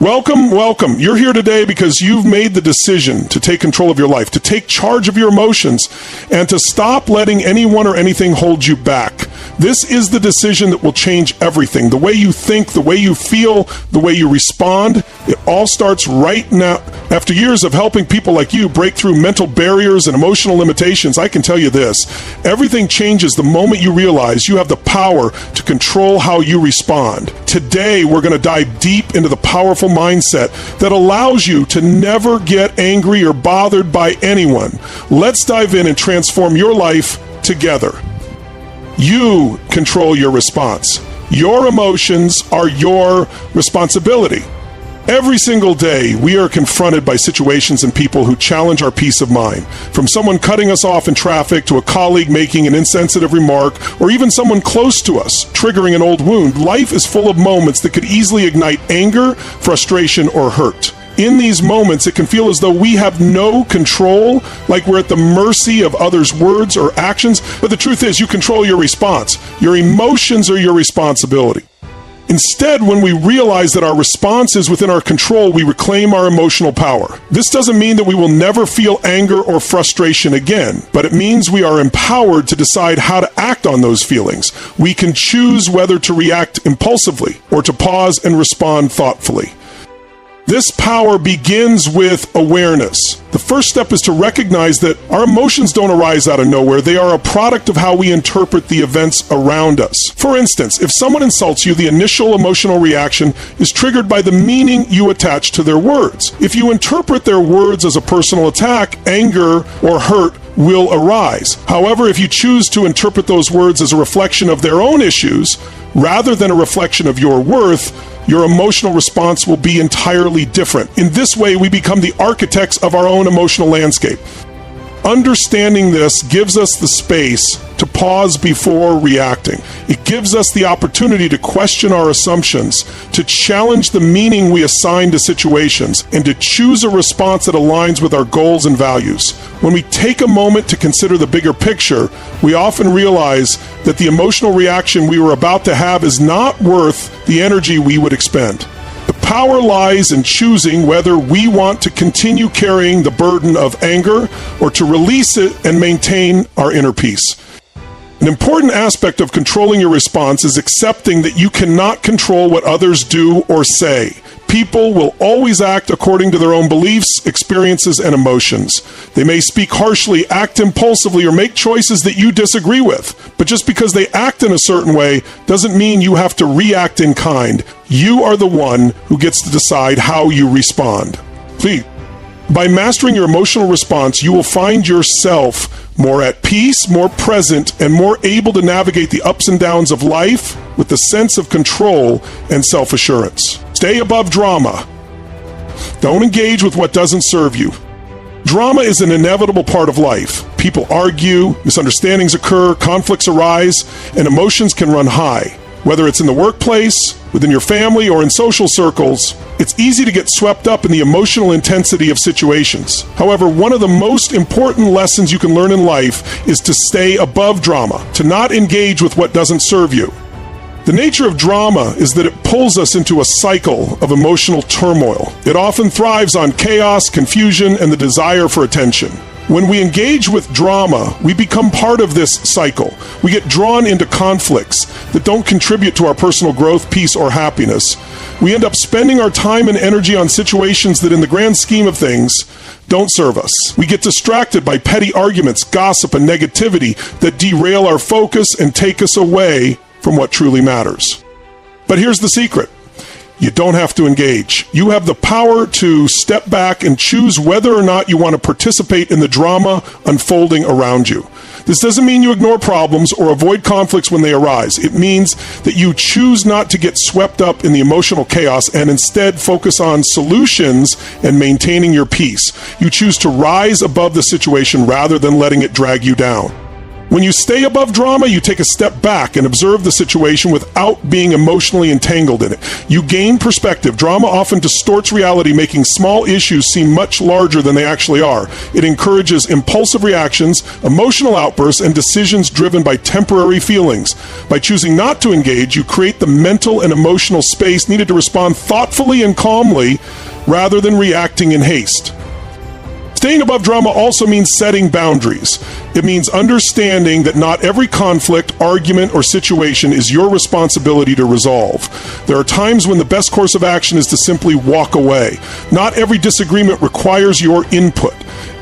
Welcome, welcome. You're here today because you've made the decision to take control of your life, to take charge of your emotions, and to stop letting anyone or anything hold you back. This is the decision that will change everything. The way you think, the way you feel, the way you respond, it all starts right now. After years of helping people like you break through mental barriers and emotional limitations, I can tell you this: everything changes the moment you realize you have the power to control how you respond. Today, we're going to dive deep into the powerful mindset that allows you to never get angry or bothered by anyone. Let's dive in and transform your life together. You control your response. Your emotions are your responsibility. Every single day, we are confronted by situations and people who challenge our peace of mind. From someone cutting us off in traffic, to a colleague making an insensitive remark, or even someone close to us triggering an old wound, life is full of moments that could easily ignite anger, frustration, or hurt. In these moments, it can feel as though we have no control, like we're at the mercy of others' words or actions. But the truth is, you control your response. Your emotions are your responsibility. Instead, when we realize that our response is within our control, we reclaim our emotional power. This doesn't mean that we will never feel anger or frustration again, but it means we are empowered to decide how to act on those feelings. We can choose whether to react impulsively or to pause and respond thoughtfully. This power begins with awareness. The first step is to recognize that our emotions don't arise out of nowhere. They are a product of how we interpret the events around us. For instance, if someone insults you, the initial emotional reaction is triggered by the meaning you attach to their words. If you interpret their words as a personal attack, anger or hurt will arise. However, if you choose to interpret those words as a reflection of their own issues, rather than a reflection of your worth, your emotional response will be entirely different. In this way, we become the architects of our own emotional landscape. Understanding this gives us the space to pause before reacting. It gives us the opportunity to question our assumptions, to challenge the meaning we assign to situations, and to choose a response that aligns with our goals and values. When we take a moment to consider the bigger picture, we often realize that the emotional reaction we were about to have is not worth the energy we would expend. The power lies in choosing whether we want to continue carrying the burden of anger or to release it and maintain our inner peace. An important aspect of controlling your response is accepting that you cannot control what others do or say. People will always act according to their own beliefs, experiences, and emotions. They may speak harshly, act impulsively, or make choices that you disagree with. But just because they act in a certain way doesn't mean you have to react in kind. You are the one who gets to decide how you respond. Please. By mastering your emotional response, you will find yourself more at peace, more present, and more able to navigate the ups and downs of life with a sense of control and self-assurance. Stay above drama. Don't engage with what doesn't serve you. Drama is an inevitable part of life. People argue, misunderstandings occur, conflicts arise, and emotions can run high. Whether it's in the workplace, within your family, or in social circles, it's easy to get swept up in the emotional intensity of situations. However, one of the most important lessons you can learn in life is to stay above drama, to not engage with what doesn't serve you. The nature of drama is that it pulls us into a cycle of emotional turmoil. It often thrives on chaos, confusion, and the desire for attention. When we engage with drama, we become part of this cycle. We get drawn into conflicts that don't contribute to our personal growth, peace, or happiness. We end up spending our time and energy on situations that, in the grand scheme of things, don't serve us. We get distracted by petty arguments, gossip, and negativity that derail our focus and take us away from what truly matters. But here's the secret. You don't have to engage. You have the power to step back and choose whether or not you want to participate in the drama unfolding around you. This doesn't mean you ignore problems or avoid conflicts when they arise. It means that you choose not to get swept up in the emotional chaos and instead focus on solutions and maintaining your peace. You choose to rise above the situation rather than letting it drag you down. When you stay above drama, you take a step back and observe the situation without being emotionally entangled in it. You gain perspective. Drama often distorts reality, making small issues seem much larger than they actually are. It encourages impulsive reactions, emotional outbursts, and decisions driven by temporary feelings. By choosing not to engage, you create the mental and emotional space needed to respond thoughtfully and calmly rather than reacting in haste. Staying above drama also means setting boundaries. It means understanding that not every conflict, argument, or situation is your responsibility to resolve. There are times when the best course of action is to simply walk away. Not every disagreement requires your input,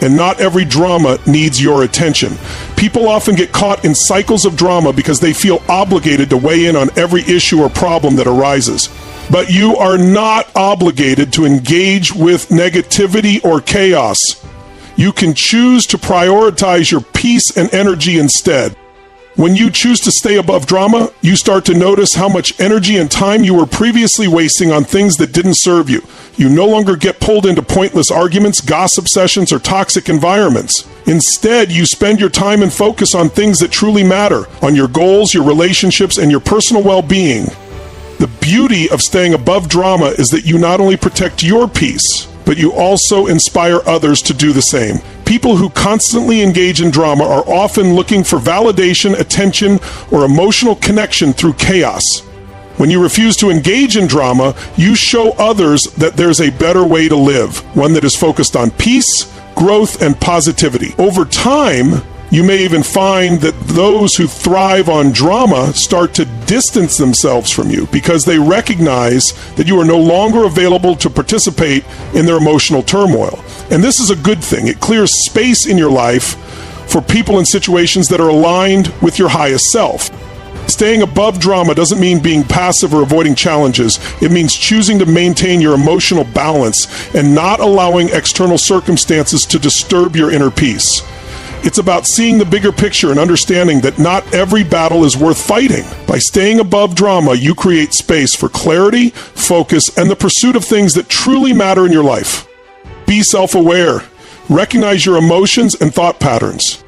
and not every drama needs your attention. People often get caught in cycles of drama because they feel obligated to weigh in on every issue or problem that arises. But you are not obligated to engage with negativity or chaos. You can choose to prioritize your peace and energy instead. When you choose to stay above drama, you start to notice how much energy and time you were previously wasting on things that didn't serve you. You no longer get pulled into pointless arguments, gossip sessions, or toxic environments. Instead, you spend your time and focus on things that truly matter, on your goals, your relationships, and your personal well-being. The beauty of staying above drama is that you not only protect your peace, but you also inspire others to do the same. People who constantly engage in drama are often looking for validation, attention, or emotional connection through chaos. When you refuse to engage in drama, you show others that there's a better way to live, one that is focused on peace, growth, and positivity. Over time, you may even find that those who thrive on drama start to distance themselves from you because they recognize that you are no longer available to participate in their emotional turmoil. And this is a good thing. It clears space in your life for people in situations that are aligned with your highest self. Staying above drama doesn't mean being passive or avoiding challenges. It means choosing to maintain your emotional balance and not allowing external circumstances to disturb your inner peace. It's about seeing the bigger picture and understanding that not every battle is worth fighting. By staying above drama, you create space for clarity, focus, and the pursuit of things that truly matter in your life. Be self-aware. Recognize your emotions and thought patterns.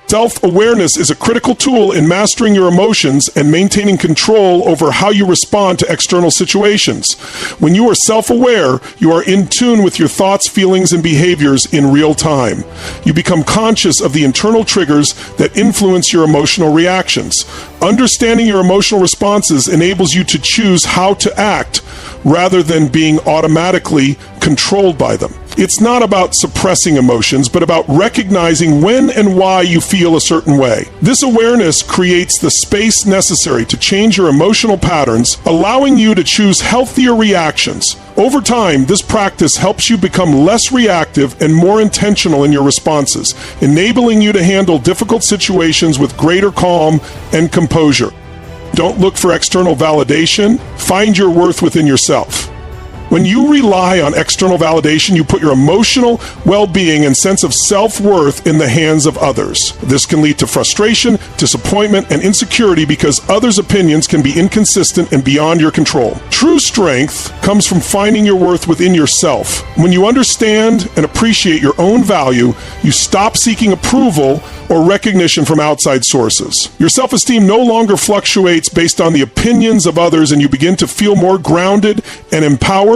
Self-awareness is a critical tool in mastering your emotions and maintaining control over how you respond to external situations. When you are self-aware, you are in tune with your thoughts, feelings, and behaviors in real time. You become conscious of the internal triggers that influence your emotional reactions. Understanding your emotional responses enables you to choose how to act rather than being automatically controlled by them. It's not about suppressing emotions, but about recognizing when and why you feel a certain way. This awareness creates the space necessary to change your emotional patterns, allowing you to choose healthier reactions. Over time, this practice helps you become less reactive and more intentional in your responses, enabling you to handle difficult situations with greater calm and composure. Don't look for external validation. Find your worth within yourself. When you rely on external validation, you put your emotional well-being and sense of self-worth in the hands of others. This can lead to frustration, disappointment, and insecurity because others' opinions can be inconsistent and beyond your control. True strength comes from finding your worth within yourself. When you understand and appreciate your own value, you stop seeking approval or recognition from outside sources. Your self-esteem no longer fluctuates based on the opinions of others, and you begin to feel more grounded and empowered.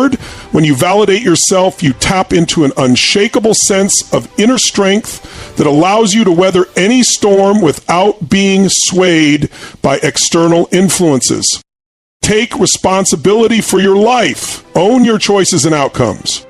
When you validate yourself, you tap into an unshakable sense of inner strength that allows you to weather any storm without being swayed by external influences. Take responsibility for your life. Own your choices and outcomes.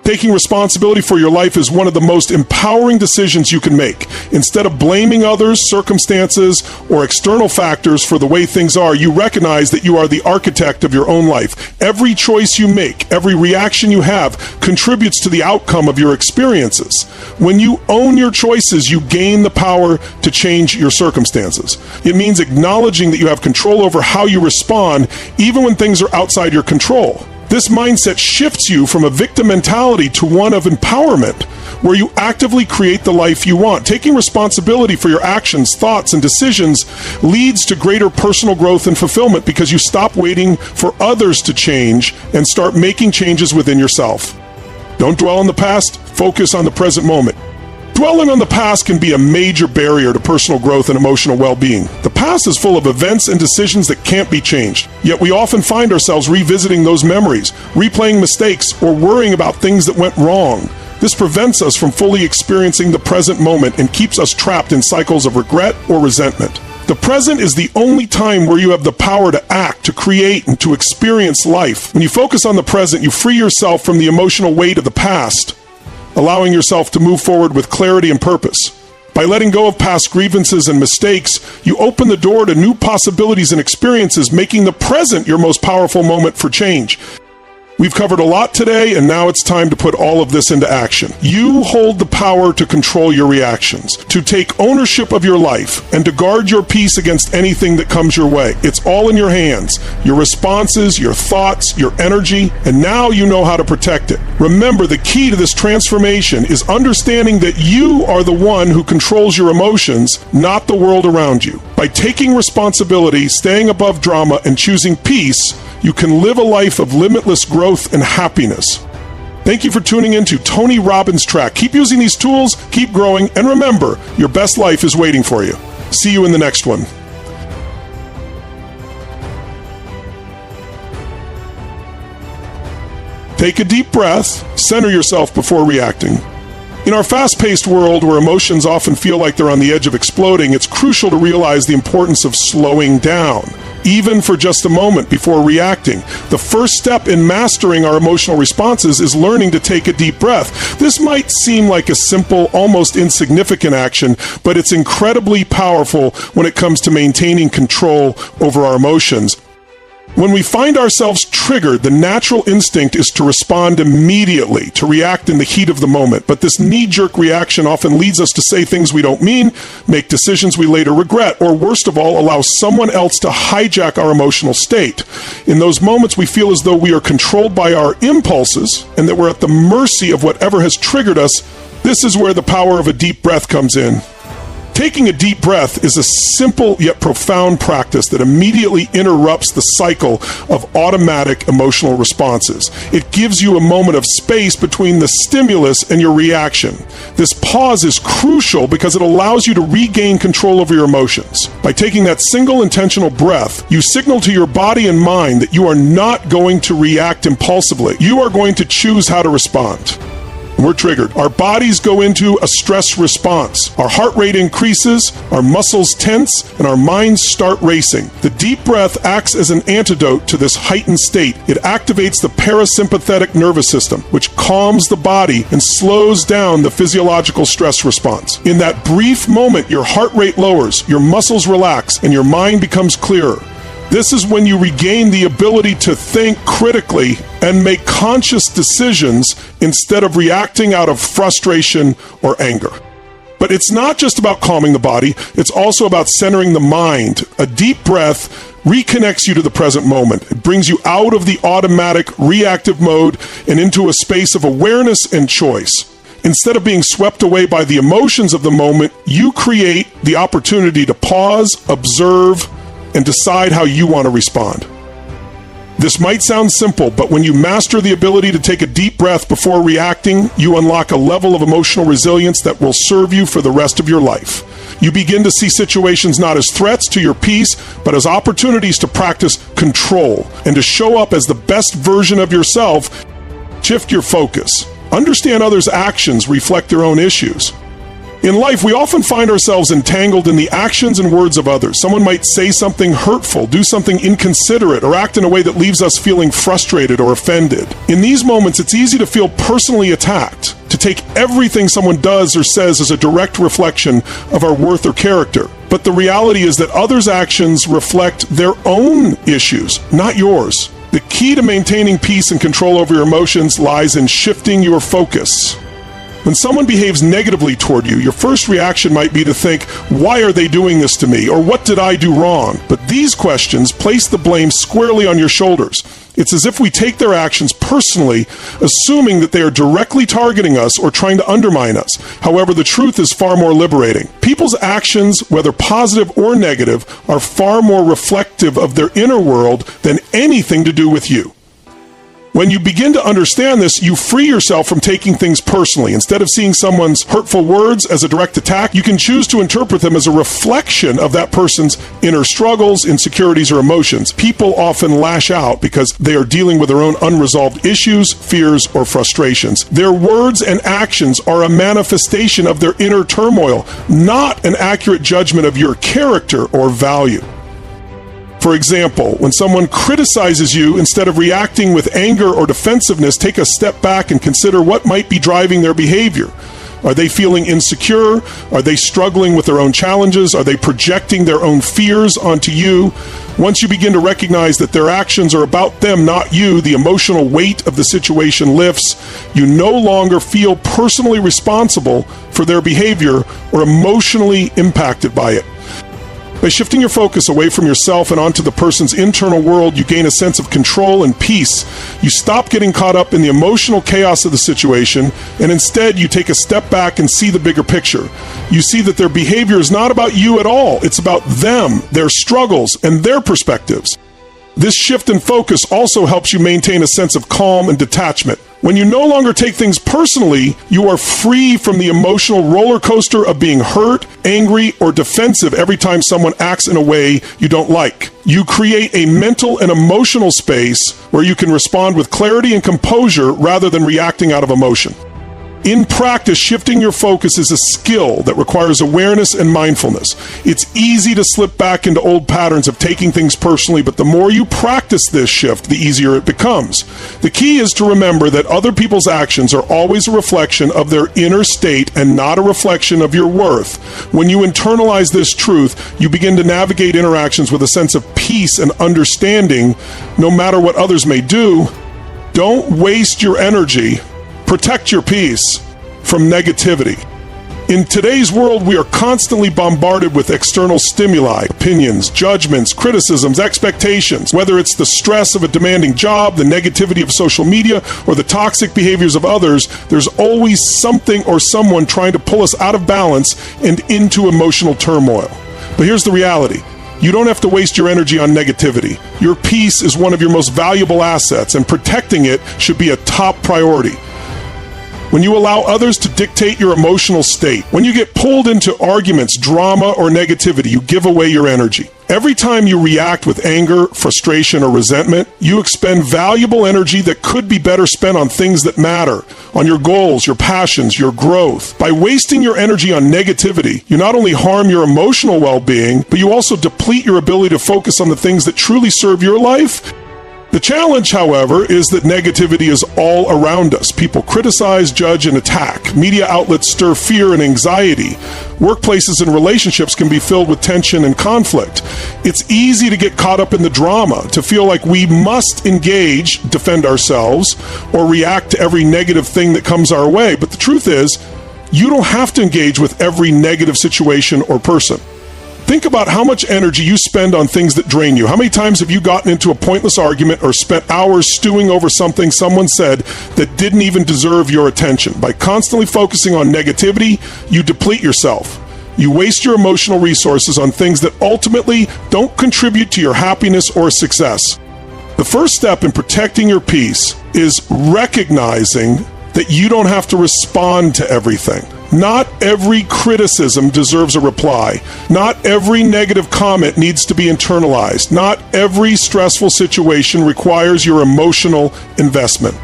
Taking responsibility for your life is one of the most empowering decisions you can make. Instead of blaming others, circumstances, or external factors for the way things are, you recognize that you are the architect of your own life. Every choice you make, every reaction you have, contributes to the outcome of your experiences. When you own your choices, you gain the power to change your circumstances. It means acknowledging that you have control over how you respond, even when things are outside your control. This mindset shifts you from a victim mentality to one of empowerment, where you actively create the life you want. Taking responsibility for your actions, thoughts, and decisions leads to greater personal growth and fulfillment because you stop waiting for others to change and start making changes within yourself. Don't dwell on the past, focus on the present moment. Dwelling on the past can be a major barrier to personal growth and emotional well-being. The past is full of events and decisions that can't be changed, yet we often find ourselves revisiting those memories, replaying mistakes, or worrying about things that went wrong. This prevents us from fully experiencing the present moment and keeps us trapped in cycles of regret or resentment. The present is the only time where you have the power to act, to create, and to experience life. When you focus on the present, you free yourself from the emotional weight of the past, allowing yourself to move forward with clarity and purpose. By letting go of past grievances and mistakes, you open the door to new possibilities and experiences, making the present your most powerful moment for change. We've covered a lot today, and now it's time to put all of this into action. You hold the power to control your reactions, to take ownership of your life, and to guard your peace against anything that comes your way. It's all in your hands. Your responses, your thoughts, your energy, and now you know how to protect it. Remember, the key to this transformation is understanding that you are the one who controls your emotions, not the world around you. By taking responsibility, staying above drama, and choosing peace, you can live a life of limitless growth and happiness. Thank you for tuning in to Tony Robbins Track. Keep using these tools, keep growing, and remember, your best life is waiting for you. See you in the next one. Take a deep breath, center yourself before reacting. In our fast-paced world where emotions often feel like they're on the edge of exploding, it's crucial to realize the importance of slowing down, even for just a moment before reacting. The first step in mastering our emotional responses is learning to take a deep breath. This might seem like a simple, almost insignificant action, but it's incredibly powerful when it comes to maintaining control over our emotions. When we find ourselves triggered, the natural instinct is to respond immediately, to react in the heat of the moment. But this knee-jerk reaction often leads us to say things we don't mean, make decisions we later regret, or worst of all, allow someone else to hijack our emotional state. In those moments, we feel as though we are controlled by our impulses and that we're at the mercy of whatever has triggered us. This is where the power of a deep breath comes in. Taking a deep breath is a simple yet profound practice that immediately interrupts the cycle of automatic emotional responses. It gives you a moment of space between the stimulus and your reaction. This pause is crucial because it allows you to regain control over your emotions. By taking that single intentional breath, you signal to your body and mind that you are not going to react impulsively. You are going to choose how to respond. We're triggered. Our bodies go into a stress response. Our heart rate increases, our muscles tense, and our minds start racing. The deep breath acts as an antidote to this heightened state. It activates the parasympathetic nervous system, which calms the body and slows down the physiological stress response. In that brief moment, your heart rate lowers, your muscles relax, and your mind becomes clearer. This is when you regain the ability to think critically and make conscious decisions instead of reacting out of frustration or anger. But it's not just about calming the body, it's also about centering the mind. A deep breath reconnects you to the present moment. It brings you out of the automatic reactive mode and into a space of awareness and choice. Instead of being swept away by the emotions of the moment, you create the opportunity to pause, observe, and decide how you want to respond. This might sound simple, but when you master the ability to take a deep breath before reacting, you unlock a level of emotional resilience that will serve you for the rest of your life. You begin to see situations not as threats to your peace, but as opportunities to practice control and to show up as the best version of yourself. Shift your focus. Understand others' actions reflect their own issues. In life, we often find ourselves entangled in the actions and words of others. Someone might say something hurtful, do something inconsiderate, or act in a way that leaves us feeling frustrated or offended. In these moments, it's easy to feel personally attacked, to take everything someone does or says as a direct reflection of our worth or character. But the reality is that others' actions reflect their own issues, not yours. The key to maintaining peace and control over your emotions lies in shifting your focus. When someone behaves negatively toward you, your first reaction might be to think, why are they doing this to me? Or what did I do wrong? But these questions place the blame squarely on your shoulders. It's as if we take their actions personally, assuming that they are directly targeting us or trying to undermine us. However, the truth is far more liberating. People's actions, whether positive or negative, are far more reflective of their inner world than anything to do with you. When you begin to understand this, you free yourself from taking things personally. Instead of seeing someone's hurtful words as a direct attack, you can choose to interpret them as a reflection of that person's inner struggles, insecurities, or emotions. People often lash out because they are dealing with their own unresolved issues, fears, or frustrations. Their words and actions are a manifestation of their inner turmoil, not an accurate judgment of your character or value. For example, when someone criticizes you, instead of reacting with anger or defensiveness, take a step back and consider what might be driving their behavior. Are they feeling insecure? Are they struggling with their own challenges? Are they projecting their own fears onto you? Once you begin to recognize that their actions are about them, not you, the emotional weight of the situation lifts. You no longer feel personally responsible for their behavior or emotionally impacted by it. By shifting your focus away from yourself and onto the person's internal world, you gain a sense of control and peace. You stop getting caught up in the emotional chaos of the situation, and instead you take a step back and see the bigger picture. You see that their behavior is not about you at all. It's about them, their struggles, and their perspectives. This shift in focus also helps you maintain a sense of calm and detachment. When you no longer take things personally, you are free from the emotional roller coaster of being hurt, angry, or defensive every time someone acts in a way you don't like. You create a mental and emotional space where you can respond with clarity and composure rather than reacting out of emotion. In practice, shifting your focus is a skill that requires awareness and mindfulness. It's easy to slip back into old patterns of taking things personally, but the more you practice this shift, the easier it becomes. The key is to remember that other people's actions are always a reflection of their inner state and not a reflection of your worth. When you internalize this truth, you begin to navigate interactions with a sense of peace and understanding, no matter what others may do. Don't waste your energy. Protect your peace from negativity. In today's world, we are constantly bombarded with external stimuli, opinions, judgments, criticisms, expectations. Whether it's the stress of a demanding job, the negativity of social media, or the toxic behaviors of others, there's always something or someone trying to pull us out of balance and into emotional turmoil. But here's the reality. You don't have to waste your energy on negativity. Your peace is one of your most valuable assets, and protecting it should be a top priority. When you allow others to dictate your emotional state, when you get pulled into arguments, drama, or negativity, you give away your energy. Every time you react with anger, frustration, or resentment, you expend valuable energy that could be better spent on things that matter, on your goals, your passions, your growth. By wasting your energy on negativity, you not only harm your emotional well-being, but you also deplete your ability to focus on the things that truly serve your life. The challenge, however, is that negativity is all around us. People criticize, judge, and attack. Media outlets stir fear and anxiety. Workplaces and relationships can be filled with tension and conflict. It's easy to get caught up in the drama, to feel like we must engage, defend ourselves, or react to every negative thing that comes our way. But the truth is, you don't have to engage with every negative situation or person. Think about how much energy you spend on things that drain you. How many times have you gotten into a pointless argument or spent hours stewing over something someone said that didn't even deserve your attention? By constantly focusing on negativity, you deplete yourself. You waste your emotional resources on things that ultimately don't contribute to your happiness or success. The first step in protecting your peace is recognizing that you don't have to respond to everything. Not every criticism deserves a reply. Not every negative comment needs to be internalized. Not every stressful situation requires your emotional investment.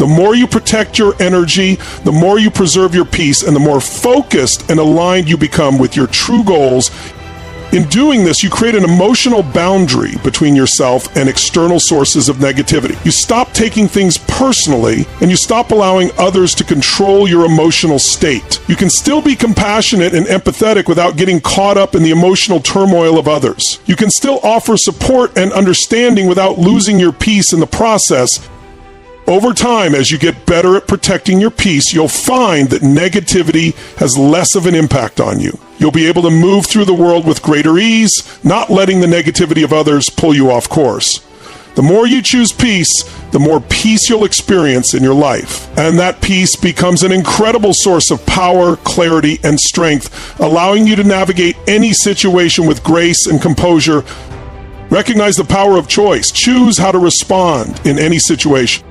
The more you protect your energy, the more you preserve your peace, and the more focused and aligned you become with your true goals. In doing this, you create an emotional boundary between yourself and external sources of negativity. You stop taking things personally, and you stop allowing others to control your emotional state. You can still be compassionate and empathetic without getting caught up in the emotional turmoil of others. You can still offer support and understanding without losing your peace in the process. Over time, as you get better at protecting your peace, you'll find that negativity has less of an impact on you. You'll be able to move through the world with greater ease, not letting the negativity of others pull you off course. The more you choose peace, the more peace you'll experience in your life. And that peace becomes an incredible source of power, clarity, and strength, allowing you to navigate any situation with grace and composure. Recognize the power of choice. Choose how to respond in any situation.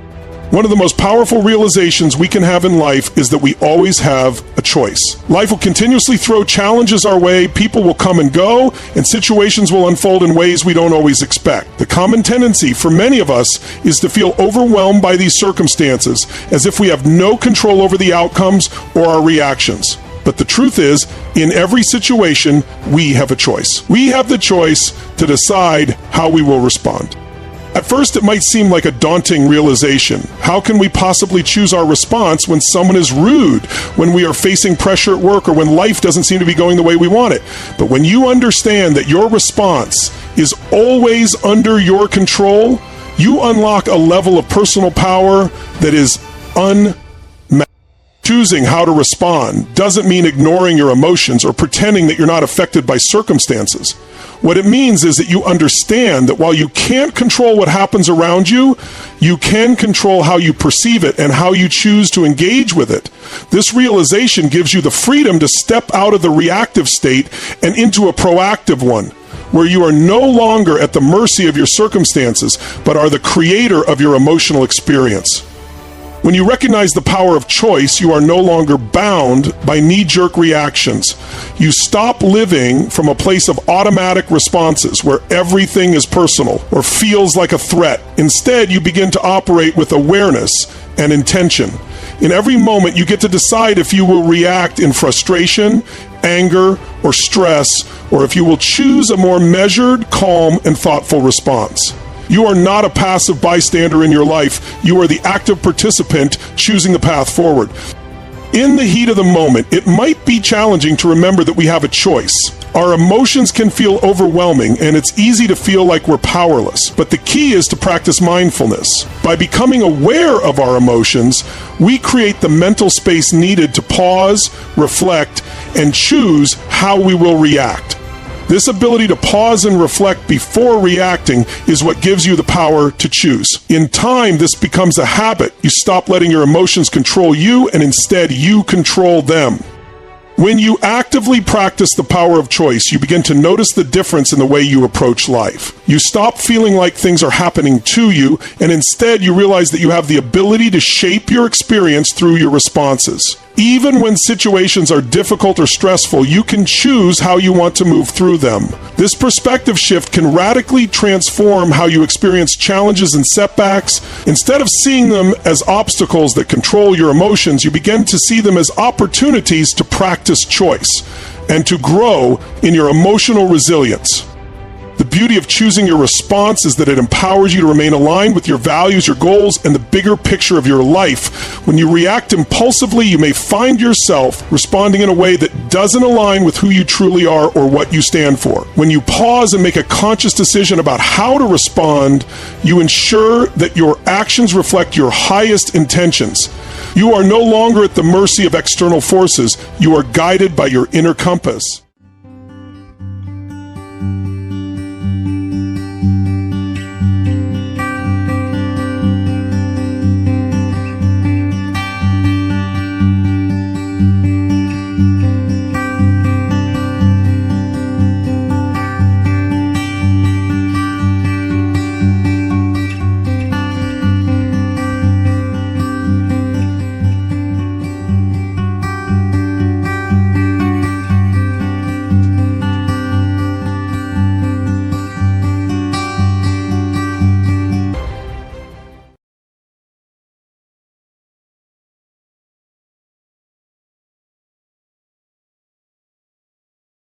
One of the most powerful realizations we can have in life is that we always have a choice. Life will continuously throw challenges our way, people will come and go, and situations will unfold in ways we don't always expect. The common tendency for many of us is to feel overwhelmed by these circumstances, as if we have no control over the outcomes or our reactions. But the truth is, in every situation, we have a choice. We have the choice to decide how we will respond. At first, it might seem like a daunting realization. How can we possibly choose our response when someone is rude, when we are facing pressure at work, or when life doesn't seem to be going the way we want it? But when you understand that your response is always under your control, you unlock a level of personal power that is unmatched. Choosing how to respond doesn't mean ignoring your emotions or pretending that you're not affected by circumstances. What it means is that you understand that while you can't control what happens around you, you can control how you perceive it and how you choose to engage with it. This realization gives you the freedom to step out of the reactive state and into a proactive one, where you are no longer at the mercy of your circumstances, but are the creator of your emotional experience. When you recognize the power of choice, you are no longer bound by knee-jerk reactions. You stop living from a place of automatic responses where everything is personal or feels like a threat. Instead, you begin to operate with awareness and intention. In every moment, you get to decide if you will react in frustration, anger, or stress, or if you will choose a more measured, calm, and thoughtful response. You are not a passive bystander in your life. You are the active participant choosing the path forward. In the heat of the moment, it might be challenging to remember that we have a choice. Our emotions can feel overwhelming, and it's easy to feel like we're powerless. But the key is to practice mindfulness. By becoming aware of our emotions, we create the mental space needed to pause, reflect, and choose how we will react. This ability to pause and reflect before reacting is what gives you the power to choose. In time, this becomes a habit. You stop letting your emotions control you, and instead you control them. When you actively practice the power of choice, you begin to notice the difference in the way you approach life. You stop feeling like things are happening to you, and instead you realize that you have the ability to shape your experience through your responses. Even when situations are difficult or stressful, you can choose how you want to move through them. This perspective shift can radically transform how you experience challenges and setbacks. Instead of seeing them as obstacles that control your emotions, you begin to see them as opportunities to practice choice and to grow in your emotional resilience. The beauty of choosing your response is that it empowers you to remain aligned with your values, your goals, and the bigger picture of your life. When you react impulsively, you may find yourself responding in a way that doesn't align with who you truly are or what you stand for. When you pause and make a conscious decision about how to respond, you ensure that your actions reflect your highest intentions. You are no longer at the mercy of external forces. You are guided by your inner compass.